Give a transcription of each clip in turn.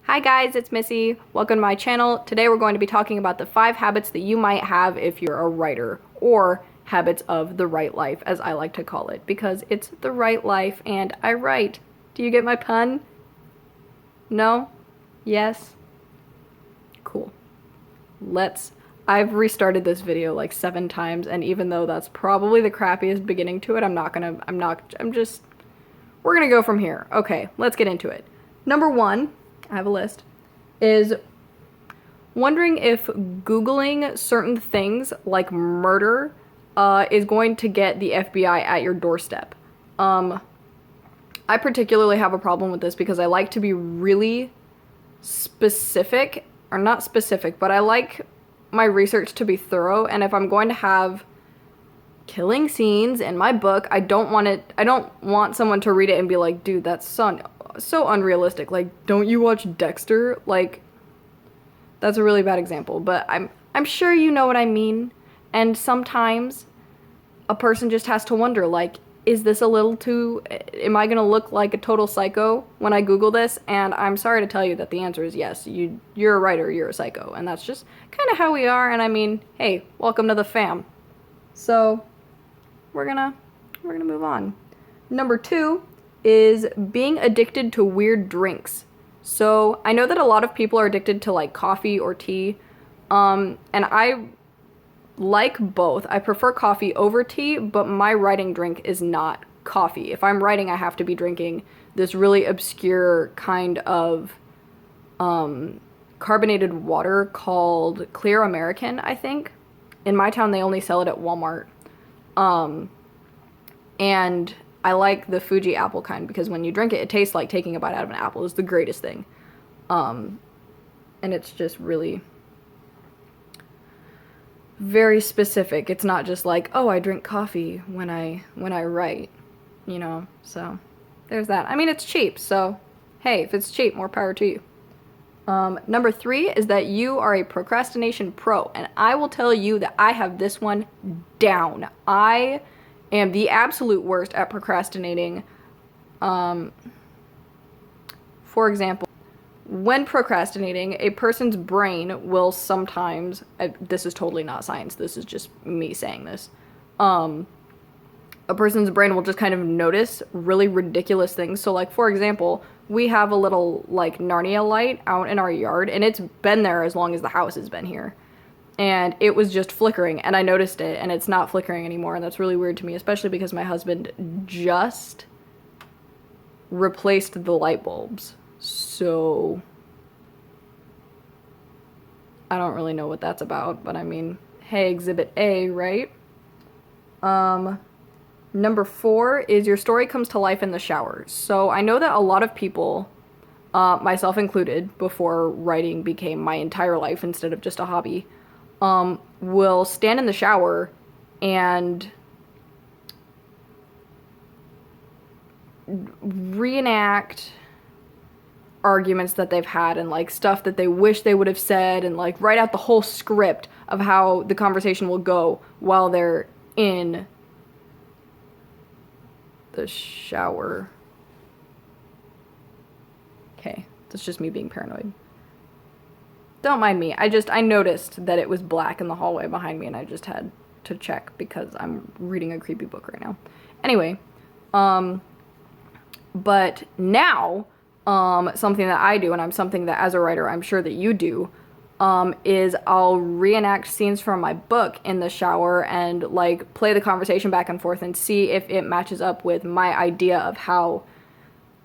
Hi guys, it's Missy. Welcome to my channel. Today we're going to be talking about the 5 habits that you might have if you're a writer, or habits of the right life, as I like to call it, because it's the right life and I write. Do you get my pun? No? Yes? Cool. I've restarted this video like 7 times, and even though that's probably the crappiest beginning to it, we're gonna go from here. Okay, let's get into it. Number 1, I have a list, is wondering if Googling certain things like murder is going to get the FBI at your doorstep. I particularly have a problem with this because I like to be really specific, or not specific, but I like my research to be thorough, and if I'm going to have killing scenes in my book, I don't want someone to read it and be like, dude, that's so unrealistic. Like, don't you watch Dexter? Like, that's a really bad example, but I'm sure you know what I mean. And sometimes a person just has to wonder, like, is this a little too, am I gonna look like a total psycho when I Google this? And I'm sorry to tell you that the answer is yes. You're a writer, you're a psycho, and that's just kind of how we are. And I mean, hey, welcome to the fam. So we're gonna move on. Number 2 is being addicted to weird drinks. So I know that a lot of people are addicted to like coffee or tea, and I like both. I prefer coffee over tea, but my writing drink is not coffee. If I'm writing, I have to be drinking this really obscure kind of carbonated water called Clear American, I think. In my town, they only sell it at Walmart. And I like the Fuji apple kind because when you drink it, it tastes like taking a bite out of an apple. It's the greatest thing. And it's just really very specific. It's not just like, oh, I drink coffee when I write, you know? So there's that. I mean, it's cheap, so hey, if it's cheap, more power to you. Number 3 is that you are a procrastination pro, and I will tell you that I have this one down. I am the absolute worst at procrastinating. For example, when procrastinating, a person's brain will sometimes, this is totally not science, this is just me saying this, a person's brain will just kind of notice really ridiculous things. So like, for example, we have a little like Narnia light out in our yard, and it's been there as long as the house has been here. And it was just flickering, and I noticed it, and it's not flickering anymore, and that's really weird to me, especially because my husband just replaced the light bulbs. So I don't really know what that's about, but I mean, hey, exhibit A, right? Number 4 is your story comes to life in the shower. So I know that a lot of people, myself included, before writing became my entire life instead of just a hobby, will stand in the shower and reenact arguments that they've had and like stuff that they wish they would have said, and like write out the whole script of how the conversation will go while they're in the shower. Okay, that's just me being paranoid. Don't mind me. I noticed that it was black in the hallway behind me, and I just had to check because I'm reading a creepy book right now. Anyway, but now, something that I do, and I'm something that as a writer I'm sure that you do, is I'll reenact scenes from my book in the shower and like play the conversation back and forth and see if it matches up with my idea of how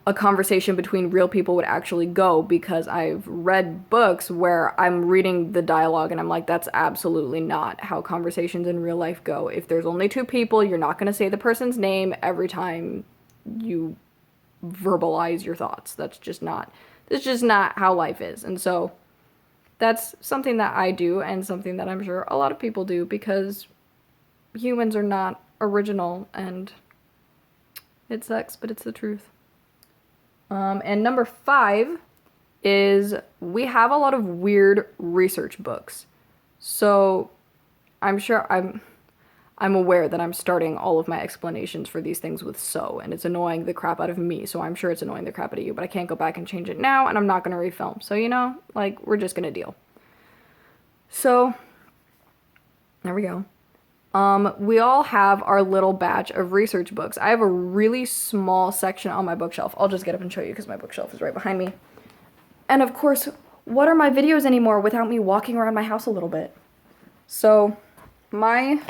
a conversation between real people would actually go, because I've read books where I'm reading the dialogue and I'm like, that's absolutely not how conversations in real life go. If there's only 2 people, you're not going to say the person's name every time you verbalize your thoughts. That's just not how life is. And so that's something that I do, and something that I'm sure a lot of people do, because humans are not original, and it sucks, but it's the truth. And number 5 is we have a lot of weird research books. So I'm sure I'm aware that I'm starting all of my explanations for these things with so, and it's annoying the crap out of me, so I'm sure it's annoying the crap out of you, but I can't go back and change it now, and I'm not going to refilm. So, you know, like, we're just going to deal. So, there we go. We all have our little batch of research books. I have a really small section on my bookshelf. I'll just get up and show you because my bookshelf is right behind me. And of course, what are my videos anymore without me walking around my house a little bit? So, my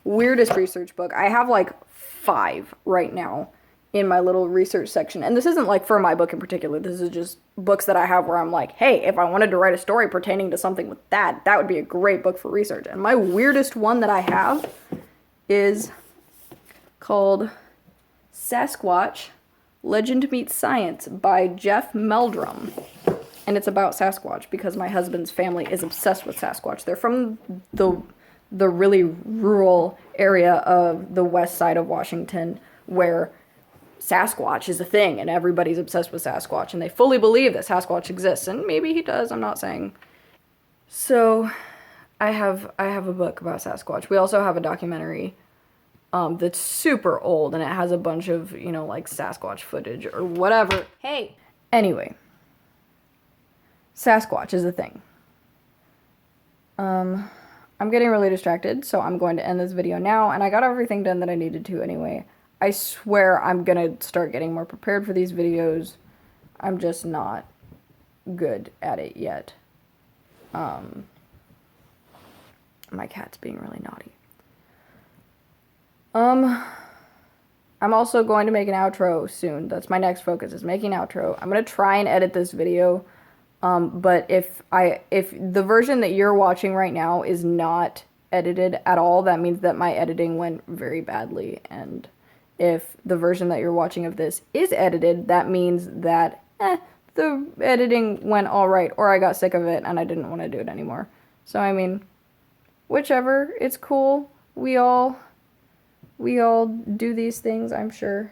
weirdest research book, I have like 5 right now in my little research section. And this isn't like for my book in particular. This is just books that I have where I'm like, hey, if I wanted to write a story pertaining to something with that would be a great book for research. And my weirdest one that I have is called Sasquatch, Legend Meets Science by Jeff Meldrum. And it's about Sasquatch because my husband's family is obsessed with Sasquatch. They're from the really rural area of the west side of Washington where Sasquatch is a thing and everybody's obsessed with Sasquatch and they fully believe that Sasquatch exists, and maybe he does, I'm not saying. So I have a book about Sasquatch. We also have a documentary that's super old and it has a bunch of, you know, like Sasquatch footage or whatever. Hey! Anyway, Sasquatch is a thing. I'm getting really distracted, so I'm going to end this video now, and I got everything done that I needed to anyway. I swear I'm gonna start getting more prepared for these videos. I'm just not good at it yet. My cat's being really naughty. I'm also going to make an outro soon. That's my next focus, is making an outro. I'm gonna try and edit this video. But if the version that you're watching right now is not edited at all, that means that my editing went very badly. And if the version that you're watching of this is edited, that means that, the editing went alright, or I got sick of it and I didn't want to do it anymore. So, I mean, whichever, it's cool. We all do these things, I'm sure.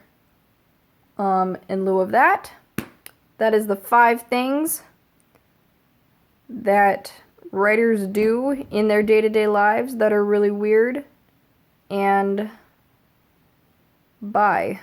In lieu of that, that is the 5 things that writers do in their day-to-day lives that are really weird. And bye.